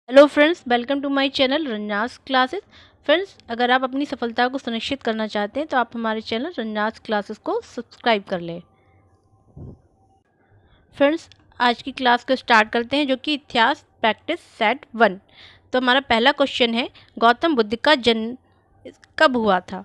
Hello friends, welcome to my channel Ranjana's classes. Friends, अगर आप अपनी सफलता को सुनिश्चित करना चाहते हैं तो आप हमारे चैनल रंजनास क्लासेस को सब्सक्राइब कर लें। फ्रेंड्स, आज की क्लास को स्टार्ट करते हैं, जो कि इतिहास प्रैक्टिस सेट 1। तो हमारा पहला क्वेश्चन है, गौतम बुद्ध का जन्म कब हुआ था?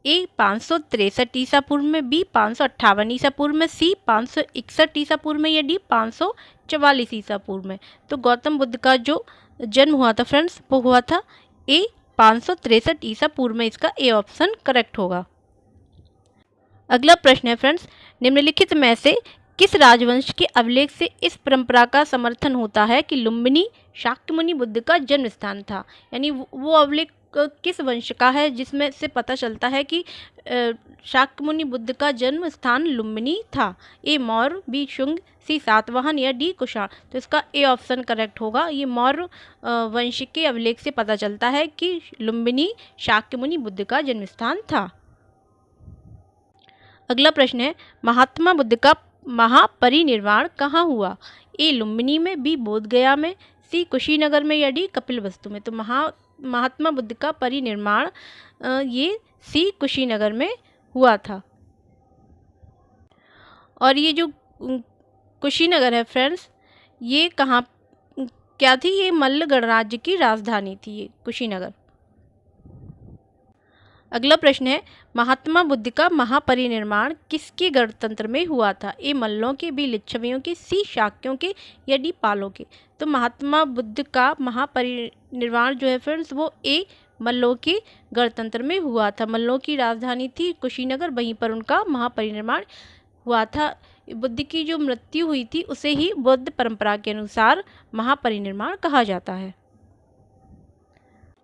ए 563 ईसा पूर्व में, बी 558 ईसा पूर्व में, सी 561 ईसा पूर्व में या डी 544 ईसा पूर्व में। तो गौतम बुद्ध का जो जन्म हुआ था फ्रेंड्स, वो हुआ था ए 563 ईसा पूर्व में। इसका ए ऑप्शन करेक्ट होगा। अगला प्रश्न है फ्रेंड्स, निम्नलिखित में से किस राजवंश के अभिलेख से इस परंपरा का समर्थन होता है कि लुम्बिनी शाक्यमुनि बुद्ध का जन्म स्थान था? यानी वो अभिलेख किस वंश का है जिसमें से पता चलता है कि शाक्यमुनि बुद्ध का जन्म स्थान लुम्बिनी था? ए मौर्य, बी शुंग, सी सातवाहन या डी कुषाण। तो इसका ए ऑप्शन करेक्ट होगा। ये मौर्य वंश के अभिलेख से पता चलता है कि लुम्बिनी शाक्यमुनि बुद्ध का जन्म स्थान था। अगला प्रश्न है, महात्मा बुद्ध का महापरिनिर्वाण कहाँ हुआ? ए लुम्बिनी में, बी बोध गया में, सी कुशीनगर में या डी कपिलवस्तु में। तो महात्मा बुद्ध का परिनिर्वाण ये सी कुशीनगर में हुआ था। और ये जो कुशीनगर है फ्रेंड्स, ये कहाँ क्या थी? ये मल्ल गणराज्य की राजधानी थी, ये कुशीनगर। अगला प्रश्न है, महात्मा बुद्ध का महापरिनिर्वाण किसके गणतंत्र में हुआ था? ए मल्लों के, बी लिच्छवियों के, सी शाक्यों के या डी पालों के। तो महात्मा बुद्ध का महापरिनिर्वाण जो है फ्रेंड्स, वो ए मल्लों के गणतंत्र में हुआ था। मल्लों की राजधानी थी कुशीनगर, वहीं पर उनका महापरिनिर्वाण हुआ था। बुद्ध की जो मृत्यु हुई थी उसे ही बौद्ध परंपरा के अनुसार महापरिनिर्वाण कहा जाता है।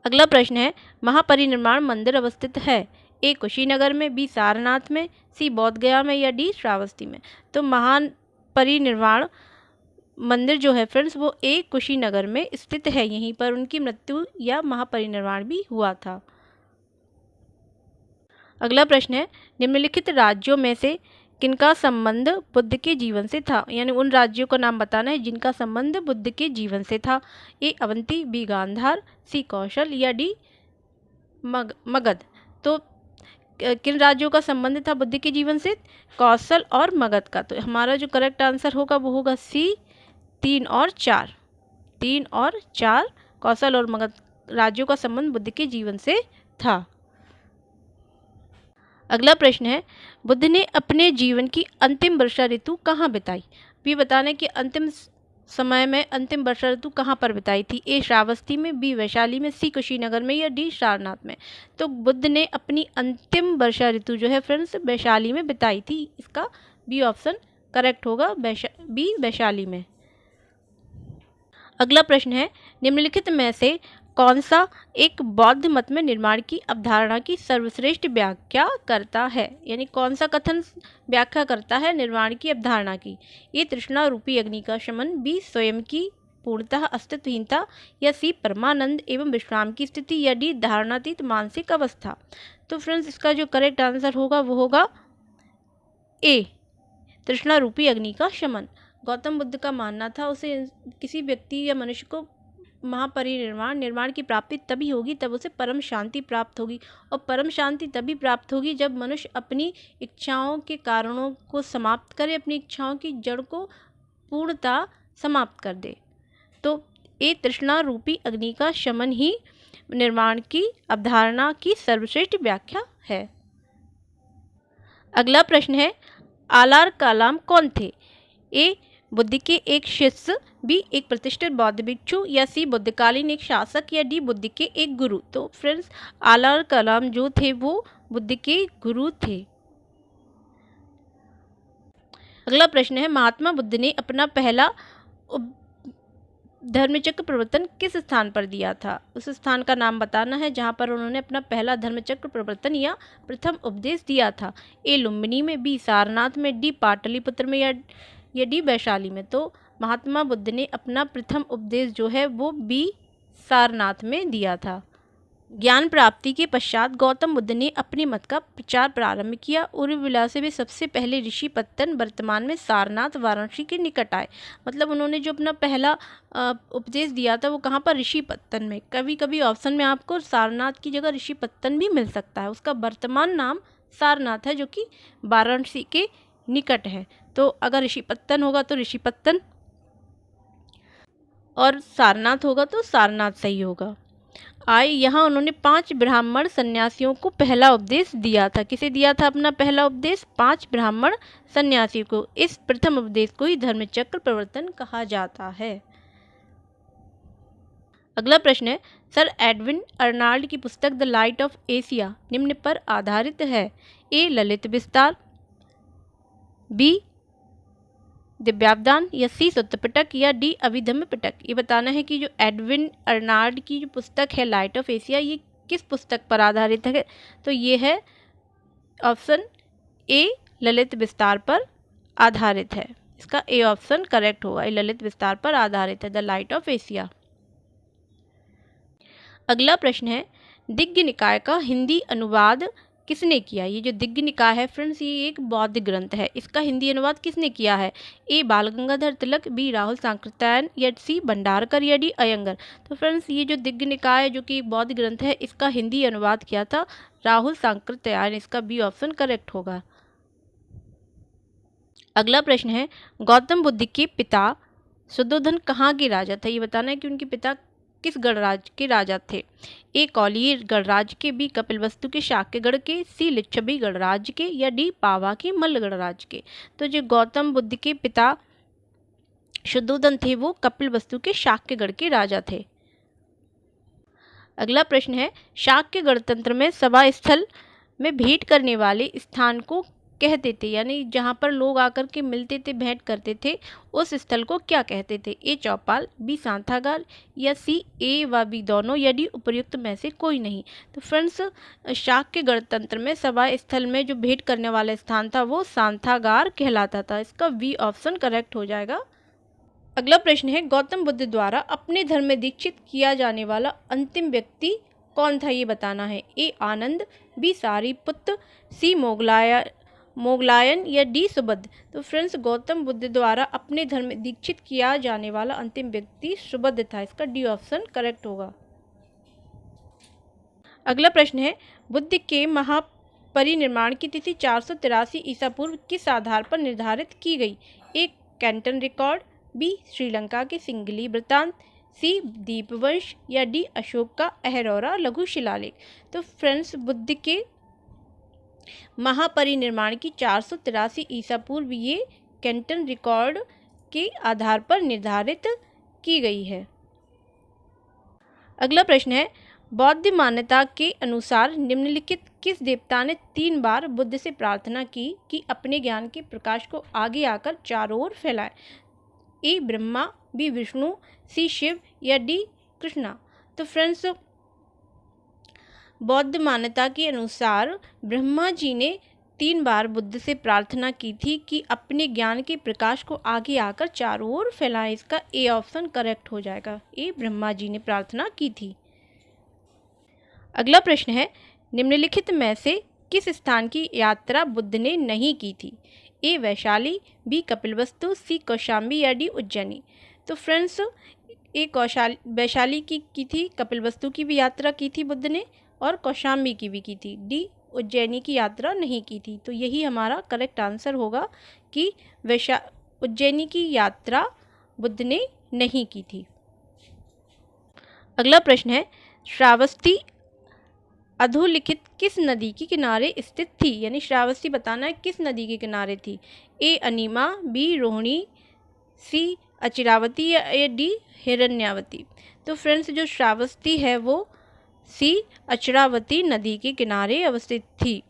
अगला प्रश्न है, महापरिनिर्वाण मंदिर अवस्थित है? ए कुशीनगर में, बी सारनाथ में, सी बोध गया में या डी श्रावस्ती में। तो महान परिनिर्वाण मंदिर जो है फ्रेंड्स, वो ए कुशीनगर में स्थित है। यहीं पर उनकी मृत्यु या महापरिनिर्वाण भी हुआ था। अगला प्रश्न है, निम्नलिखित राज्यों में से किनका संबंध बुद्ध के जीवन से था? यानी उन राज्यों का नाम बताना है जिनका संबंध बुद्ध के जीवन से था। ए अवंती, बी गांधार, सी कौशल या डी मगध। तो किन राज्यों का संबंध था बुद्ध के जीवन से? कौशल और मगध का। तो हमारा जो करेक्ट आंसर होगा वो होगा सी 3 और 4। 3 और 4 कौशल और मगध राज्यों का संबंध बुद्ध के जीवन से था। अगला प्रश्न है, बुद्ध ने अपने जीवन की अंतिम वर्षा ऋतु कहाँ बिताई? भी बताने कि अंतिम समय में अंतिम वर्षा ऋतु कहाँ पर बिताई थी? ए श्रावस्ती में, बी वैशाली में, सी कुशीनगर में या डी सारनाथ में। तो बुद्ध ने अपनी अंतिम वर्षा ऋतु जो है फ्रेंड्स वैशाली में बिताई थी। इसका बी ऑप्शन करेक्ट होगा, बी वैशाली में। अगला प्रश्न है, निम्नलिखित में से कौन सा एक बौद्ध मत में निर्माण की अवधारणा की सर्वश्रेष्ठ व्याख्या करता है? यानी कौन सा कथन व्याख्या करता है निर्वाण की अवधारणा की? ये तृष्णा रूपी अग्नि का शमन, बी स्वयं की पूर्णतः अस्तित्वहीनता या सी परमानंद एवं विश्राम की स्थिति या डी धारणातीत मानसिक अवस्था। तो फ्रेंड्स, इसका जो करेक्ट आंसर होगा वो होगा ए तृष्णा रूपी अग्नि का शमन। गौतम बुद्ध का मानना था उसे किसी व्यक्ति या मनुष्य को निर्माण की प्राप्ति तभी होगी, तब उसे परम शांति प्राप्त होगी। और परम शांति तभी प्राप्त होगी जब मनुष्य अपनी इच्छाओं के कारणों को समाप्त करे, अपनी इच्छाओं की जड़ को पूर्णतः समाप्त कर दे। तो ये तृष्णा रूपी अग्नि का शमन ही निर्माण की अवधारणा की सर्वश्रेष्ठ व्याख्या है। अगला प्रश्न है, आलार कलाम कौन थे? ए बुद्ध के एक शिष्य, बी एक प्रतिष्ठित बौद्ध भिक्षु या सी बुद्धकालीन एक शासक या डी बुद्ध के एक गुरु। तो फ्रेंड्स, आलार कलाम जो थे वो बुद्ध के गुरु थे। अगला प्रश्न है, महात्मा बुद्ध ने अपना पहला धर्मचक्र प्रवर्तन किस स्थान पर दिया था? उस स्थान का नाम बताना है जहां पर उन्होंने अपना पहला धर्मचक्र प्रवर्तन या प्रथम उपदेश दिया था। ए लुम्बिनी में, बी सारनाथ में, डी पाटलिपुत्र में या डी वैशाली में। तो महात्मा बुद्ध ने अपना प्रथम उपदेश जो है वो बी सारनाथ में दिया था। ज्ञान प्राप्ति के पश्चात गौतम बुद्ध ने अपने मत का प्रचार प्रारंभ किया। उर्मिला से भी सबसे पहले ऋषि पत्तन वर्तमान में सारनाथ वाराणसी के निकट आए। मतलब उन्होंने जो अपना पहला उपदेश दिया था वो कहाँ पर, ऋषि पत्तन में। कभी कभी ऑप्शन में आपको सारनाथ की जगह ऋषि पत्तन भी मिल सकता है। उसका वर्तमान नाम सारनाथ है जो कि वाराणसी के निकट है। तो अगर ऋषि पत्तन होगा तो ऋषि पत्तन, और सारनाथ होगा तो सारनाथ सही होगा। यहाँ उन्होंने 5 ब्राह्मण सन्यासियों को पहला उपदेश दिया था। किसे दिया था अपना पहला उपदेश? 5 ब्राह्मण सन्यासियों को। इस प्रथम उपदेश को ही धर्मचक्र प्रवर्तन कहा जाता है। अगला प्रश्न है, सर एडविन अर्नाल्ड की पुस्तक द लाइट ऑफ एशिया निम्न पर आधारित है। ए ललित विस्तार, बी दिव्यावदान, या सी सुत्त पिटक, या डी अभिधम्म पिटक। ये बताना है कि जो एडविन अर्नाल्ड की जो पुस्तक है लाइट ऑफ एशिया, ये किस पुस्तक पर आधारित है? तो ये है ऑप्शन ए ललित विस्तार पर आधारित है। इसका ए ऑप्शन करेक्ट होगा, ये ललित विस्तार पर आधारित है, द लाइट ऑफ एशिया। अगला प्रश्न है, दिग्ग निकाय का हिंदी अनुवाद किसने किया? ये जो दिग्ग निकाय है फ्रेंड्स, ये एक बौद्ध ग्रंथ है। इसका हिंदी अनुवाद किसने किया है? ए बाल गंगाधर तिलक, बी राहुल सांकृत्यायन, या सी भंडारकर, या डी अयंगर। तो फ्रेंड्स ये जो दिग्ग निकाय है जो कि एक बौद्ध ग्रंथ है, इसका हिंदी अनुवाद किया था राहुल सांकृत्यायन। इसका बी ऑप्शन करेक्ट होगा। अगला प्रश्न है, गौतम बुद्ध के पिता शुद्धोधन कहाँ के राजा थे? ये बताना है कि उनके पिता किस गणराज्य के राजा थे। ए कौलियर गणराज्य के, बी कपिलवस्तु के शाक्यगढ़ के, सी लिच्छवी गणराज्य के, या डी पावा के मल्ल गणराज्य के। तो जो गौतम बुद्ध के पिता शुद्धोधन थे वो कपिलवस्तु के शाक्यगढ़ के राजा थे। अगला प्रश्न है, शाक्य गणतंत्र में सभा स्थल में भेंट करने वाले स्थान को कहते थे, यानी जहाँ पर लोग आकर के मिलते थे, भेंट करते थे, उस स्थल को क्या कहते थे? ए चौपाल, बी सांथागार, या सी ए व बी दोनों, या डी उपर्युक्त में से कोई नहीं। तो फ्रेंड्स शाक्य गणतंत्र में सभा स्थल में जो भेंट करने वाला स्थान था वो सांथागार कहलाता था। इसका बी ऑप्शन करेक्ट हो जाएगा। अगला प्रश्न है, गौतम बुद्ध द्वारा अपने धर्म में दीक्षित किया जाने वाला अंतिम व्यक्ति कौन था? ये बताना है। ए आनंद, बी सारिपुत्त, सी मोगलायन, या डी सुबुद्ध। तो फ्रेंड्स गौतम बुद्ध द्वारा अपने धर्म में दीक्षित किया जाने वाला अंतिम व्यक्ति सुबुद्ध था। इसका डी ऑप्शन करेक्ट होगा। अगला प्रश्न है, बुद्ध के महापरिनिर्वाण की तिथि 483 ईसा पूर्व किस आधार पर निर्धारित की गई? ए कैंटन रिकॉर्ड, बी श्रीलंका के सिंगली वृत्तांत, सी दीपवंश, या डी अशोक का अहरौरा लघु शिलालेख। तो फ्रेंड्स बुद्ध के महापरिनिर्वाण की 483 ईसा पूर्व ये कैंटन रिकॉर्ड के आधार पर निर्धारित की गई है। अगला प्रश्न है, बौद्ध मान्यता के अनुसार निम्नलिखित किस देवता ने 3 बार बुद्ध से प्रार्थना की कि अपने ज्ञान के प्रकाश को आगे आकर चारों ओर फैलाए? ए ब्रह्मा, बी विष्णु, सी शिव, या डी कृष्णा। तो फ्रेंड्स बौद्ध मान्यता के अनुसार ब्रह्मा जी ने 3 बार बुद्ध से प्रार्थना की थी कि अपने ज्ञान के प्रकाश को आगे आकर चारों ओर फैलाएं। इसका ए ऑप्शन करेक्ट हो जाएगा। ए ब्रह्मा जी ने प्रार्थना की थी। अगला प्रश्न है, निम्नलिखित में से किस स्थान की यात्रा बुद्ध ने नहीं की थी? ए वैशाली, बी कपिलवस्तु, सी कौशाम्बी, या डी उज्जैनी। तो फ्रेंड्स ए वैशाली की थी, कपिलवस्तु की भी यात्रा की थी बुद्ध ने, और कौशाम्बी की भी की थी। डी उज्जैनी की यात्रा नहीं की थी। तो यही हमारा करेक्ट आंसर होगा कि उज्जैनी की यात्रा बुद्ध ने नहीं की थी। अगला प्रश्न है, श्रावस्ती अधोलिखित किस नदी के किनारे स्थित थी? यानी श्रावस्ती बताना है किस नदी के किनारे थी। ए अनीमा, बी रोहिणी, सी अचिरावती, या डी हिरण्यावती। तो फ्रेंड्स जो श्रावस्ती है वो सी अचरावती नदी के किनारे अवस्थित थी।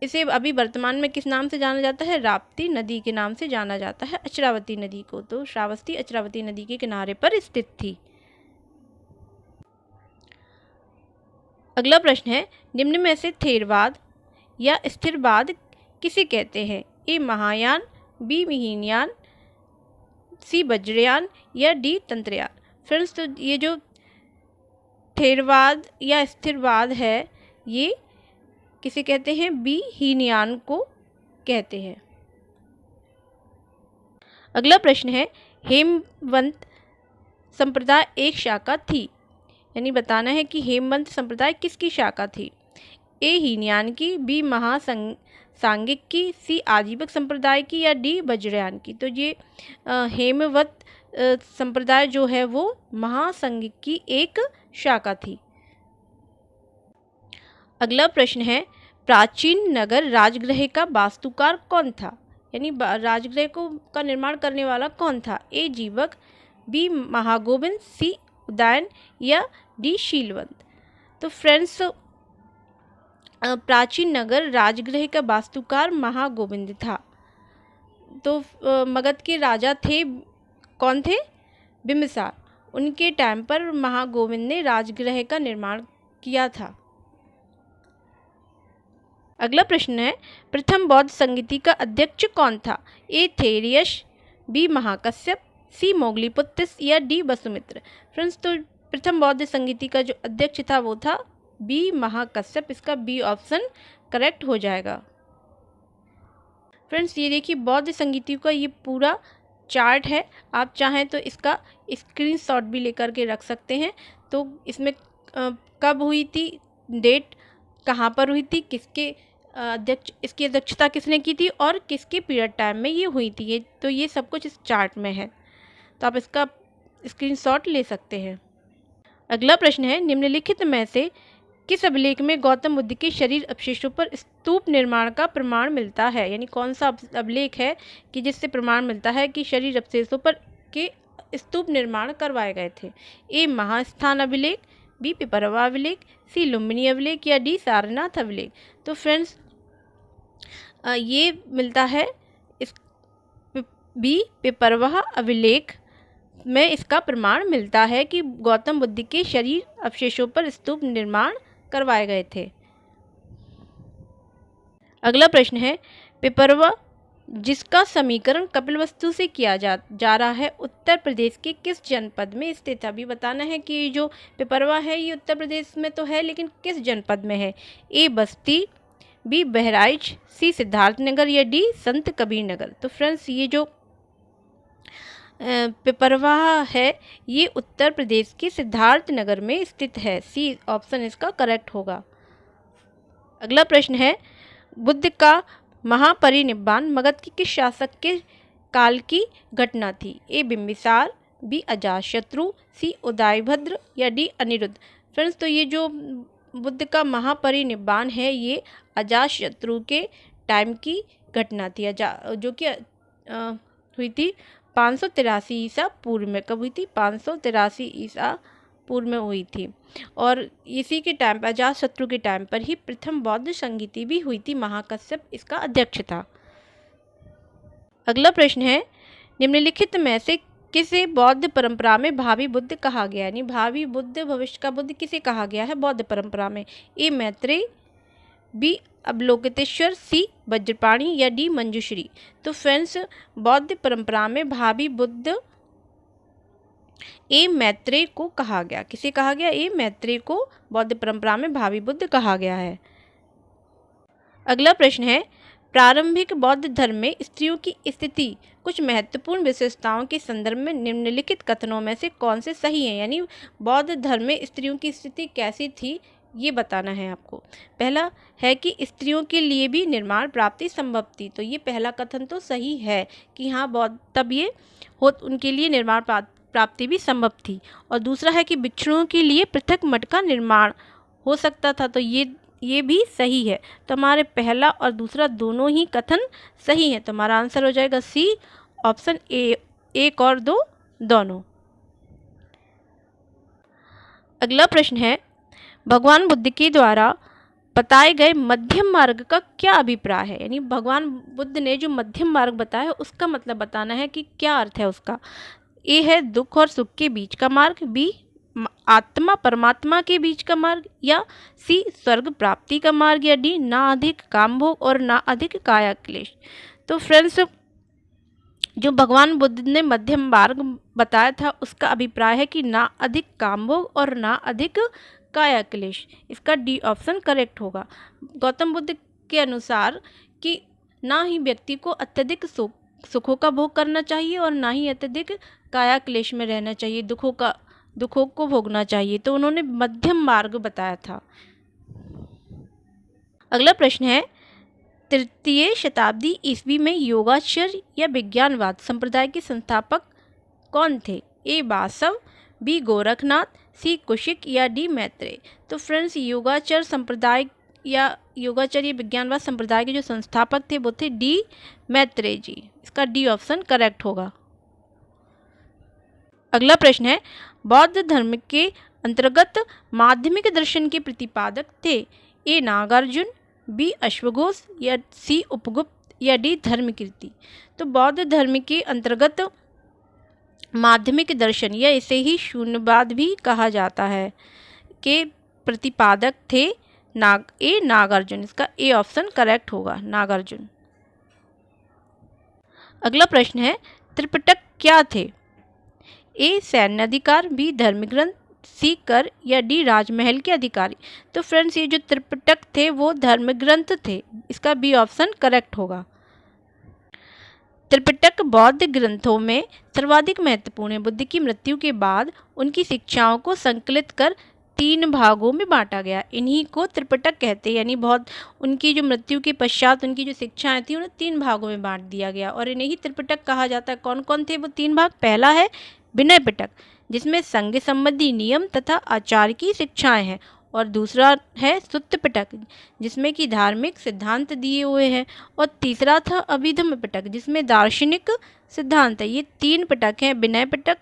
इसे अभी वर्तमान में किस नाम से जाना जाता है? राप्ती नदी के नाम से जाना जाता है अचरावती नदी को। तो श्रावस्ती अचरावती नदी के किनारे पर स्थित थी। अगला प्रश्न है, निम्न में से थेरवाद या स्थिरवाद किसे कहते हैं? ए महायान, बी हीनयान, सी वज्रयान, या डी तंत्रयान। फ्रेंड्स तो ये जो थेरवाद या स्थिरवाद है ये किसे कहते हैं? बी हीनयान को कहते हैं। अगला प्रश्न है हेमवंत संप्रदाय एक शाखा थी, यानी बताना है कि हेमवंत संप्रदाय किसकी शाखा थी? ए हीनयान की, बी महासांगिक की, सी आजीवक संप्रदाय की या डी वज्रयान की। तो ये हेमवंत संप्रदाय जो है वो महासांगिक की एक शाखा थी। अगला प्रश्न है प्राचीन नगर राजगृह का वास्तुकार कौन था, यानी राजगृह को का निर्माण करने वाला कौन था? ए जीवक, बी महागोविंद, सी उदयन या डी शीलवंत। तो फ्रेंड्स प्राचीन नगर राजगृह का वास्तुकार महागोविंद था। तो मगध के राजा थे, कौन थे? बिंबिसार। उनके टाइम पर महागोविंद ने राजगृह का निर्माण किया था। अगला प्रश्न है प्रथम बौद्ध संगीति का अध्यक्ष कौन था? ए थेरियश, बी महाकश्यप, सी मोगलीपुत्र या डी वसुमित्र। फ्रेंड्स तो प्रथम बौद्ध संगीति का जो अध्यक्ष था वो था बी महाकश्यप। इसका बी ऑप्शन करेक्ट हो जाएगा। फ्रेंड्स ये देखिए बौद्ध संगीति का ये पूरा चार्ट है, आप चाहें तो इसका स्क्रीनशॉट भी लेकर के रख सकते हैं। तो इसमें कब हुई थी, डेट कहाँ पर हुई थी, किसके इसकी अध्यक्षता किसने की थी और किसके पीरियड टाइम में ये हुई थी, तो ये सब कुछ इस चार्ट में है, तो आप इसका स्क्रीनशॉट ले सकते हैं। अगला प्रश्न है निम्नलिखित में से किस अभिलेख में गौतम बुद्ध के शरीर अवशेषों पर स्तूप निर्माण का प्रमाण मिलता है, यानी कौन सा अभिलेख है कि जिससे प्रमाण मिलता है कि शरीर अवशेषों पर के स्तूप निर्माण करवाए गए थे? ए महास्थान अभिलेख, बी पिपरवा अभिलेख, सी लुम्बिनी अभिलेख या डी सारनाथ अभिलेख। तो फ्रेंड्स ये मिलता है इस बी पिपरवा अभिलेख में इसका प्रमाण मिलता है कि गौतम बुद्ध के शरीर अवशेषों पर स्तूप निर्माण करवाए गए थे। अगला प्रश्न है पिपरवा जिसका समीकरण कपिलवस्तु से किया जा रहा है उत्तर प्रदेश के किस जनपद में स्थित है? अभी बताना है कि ये जो पिपरवा है ये उत्तर प्रदेश में तो है लेकिन किस जनपद में है? ए बस्ती, बी बहराइच, सी सिद्धार्थनगर या डी संत कबीर नगर। तो फ्रेंड्स ये जो पिपरवा है ये उत्तर प्रदेश के सिद्धार्थनगर में स्थित है। सी ऑप्शन इसका करेक्ट होगा। अगला प्रश्न है बुद्ध का महापरिनिब्बाण मगध के किस शासक के काल की घटना थी? ए बिंबिसार, बी अजातशत्रु, सी उदयभद्र या डी अनिरुद्ध। फ्रेंड्स तो ये जो बुद्ध का महापरिनिब्बाण है ये अजातशत्रु के टाइम की घटना थी, जो कि हुई थी 583 ईसा पूर्व में। कब हुई थी? 583 ईसा पूर्व में हुई थी। और इसी के टाइम पर अजातशत्रु के टाइम पर ही प्रथम बौद्ध संगीति भी हुई थी। महाकश्यप इसका अध्यक्ष था। अगला प्रश्न है निम्नलिखित में से किसे बौद्ध परंपरा में भावी बुद्ध कहा गया, यानी भावी बुद्ध भविष्य का बुद्ध किसे कहा गया है बौद्ध परंपरा में? ए मैत्रेय, बी अवलोकितेश्वर, सी वज्रपाणि या डी मंजुश्री। तो फ्रेंड्स बौद्ध परंपरा में भावी बुद्ध ए मैत्रेय को कहा गया। किसे कहा गया? ए मैत्रेय को बौद्ध परंपरा में भावी बुद्ध कहा गया है। अगला प्रश्न है प्रारंभिक बौद्ध धर्म में स्त्रियों की स्थिति कुछ महत्वपूर्ण विशेषताओं के संदर्भ में निम्नलिखित कथनों में से कौन से सही हैं, यानी बौद्ध धर्म में स्त्रियों की स्थिति कैसी थी ये बताना है आपको। पहला है कि स्त्रियों के लिए भी निर्माण प्राप्ति संभव थी। तो ये पहला कथन तो सही है कि हाँ बौद्ध तब ये उनके लिए निर्माण प्राप्ति भी संभव थी। और दूसरा है कि भिक्षुओं के लिए पृथक मठ का निर्माण हो सकता था। तो ये भी सही है। तो हमारे पहला और दूसरा दोनों ही कथन सही है। तो हमारा आंसर हो जाएगा सी ऑप्शन ए, एक और दो दोनों। अगला प्रश्न है भगवान बुद्ध के द्वारा बताए गए मध्यम मार्ग का क्या अभिप्राय है, यानी भगवान बुद्ध ने जो मध्यम मार्ग बताया उसका मतलब बताना है कि क्या अर्थ है उसका। ए है दुख और सुख के बीच का मार्ग, बी आत्मा परमात्मा के बीच का मार्ग, या सी स्वर्ग प्राप्ति का मार्ग, या डी ना अधिक काम भोग और ना अधिक काया क्लेश। तो फ्रेंड्स जो भगवान बुद्ध ने मध्यम मार्ग बताया था उसका अभिप्राय है कि ना अधिक कामभोग और ना अधिक काया क्लेश। इसका डी ऑप्शन करेक्ट होगा। गौतम बुद्ध के अनुसार कि ना ही व्यक्ति को अत्यधिक सुखों का भोग करना चाहिए और ना ही अत्यधिक काया क्लेश में रहना चाहिए, दुखों को भोगना चाहिए। तो उन्होंने मध्यम मार्ग बताया था। अगला प्रश्न है, तृतीय शताब्दी ईस्वी में योगाचार्य या विज्ञानवाद संप्रदाय के संस्थापक कौन थे? ए वासव, बी गोरखनाथ, सी कुशिक या डी मैत्रेय। तो फ्रेंड्स, योगाचार्य संप्रदाय या योगाचार्य विज्ञानवाद संप्रदाय के जो संस्थापक थे वो थे डी मैत्रेय जी। इसका डी ऑप्शन करेक्ट होगा। अगला प्रश्न है, बौद्ध धर्म के अंतर्गत माध्यमिक दर्शन के प्रतिपादक थे? ए नागार्जुन, बी अश्वघोष या सी उपगुप्त या डी धर्मकीर्ति। तो बौद्ध धर्म के अंतर्गत माध्यमिक दर्शन या इसे ही शून्यवाद भी कहा जाता है के प्रतिपादक थे नागार्जुन। इसका ए ऑप्शन करेक्ट होगा, नागार्जुन। अगला प्रश्न है, त्रिपिटक क्या थे? ए सैन्य अधिकार, बी धर्मग्रंथ, सी कर या डी राजमहल के अधिकारी। तो फ्रेंड्स, ये जो त्रिपिटक थे वो धर्मग्रंथ थे। इसका बी ऑप्शन करेक्ट होगा। त्रिपिटक बौद्ध ग्रंथों में सर्वाधिक महत्वपूर्ण है। बुद्ध की मृत्यु के बाद उनकी शिक्षाओं को संकलित कर 3 भागों में बांटा गया। इन्हीं को त्रिपिटक कहते हैं। यानी बहुत उनकी जो मृत्यु के पश्चात उनकी जो शिक्षाएं थी उन्हें 3 भागों में बांट दिया गया और इन्हें ही त्रिपिटक कहा जाता है। कौन कौन थे वो 3 भाग? पहला है विनय पिटक, जिसमें संघ संबंधी नियम तथा आचार की शिक्षाएं हैं, और दूसरा है सुत्त पिटक, जिसमें कि धार्मिक सिद्धांत दिए हुए हैं, और तीसरा था अभिधम्म पिटक, जिसमें दार्शनिक सिद्धांत है। ये 3 पिटक हैं, विनय पिटक,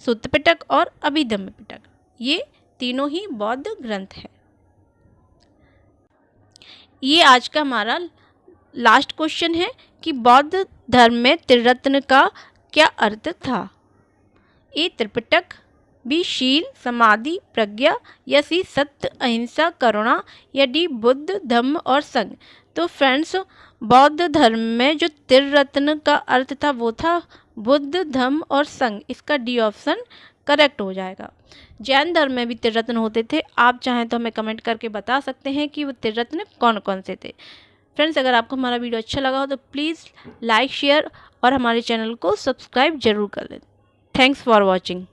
सुत्त पिटक और अभिधम्म पिटक। ये तीनों ही बौद्ध ग्रंथ है। ये आज का हमारा लास्ट क्वेश्चन है कि बौद्ध धर्म में त्रिरत्न का क्या अर्थ था? ए त्रिपिटक, बी शील समाधि प्रज्ञा या सी सत्य अहिंसा करुणा या डी बुद्ध धम्म और संघ। तो फ्रेंड्स, बौद्ध धर्म में जो त्रिरत्न का अर्थ था वो था बुद्ध धम्म और संघ। इसका डी ऑप्शन करेक्ट हो जाएगा। जैन धर्म में भी त्रिरत्न होते थे। आप चाहें तो हमें कमेंट करके बता सकते हैं कि वो त्रिरत्न कौन कौन से थे। फ्रेंड्स, अगर आपको हमारा वीडियो अच्छा लगा हो तो प्लीज़ लाइक शेयर और हमारे चैनल को सब्सक्राइब जरूर कर लें। Thanks for watching.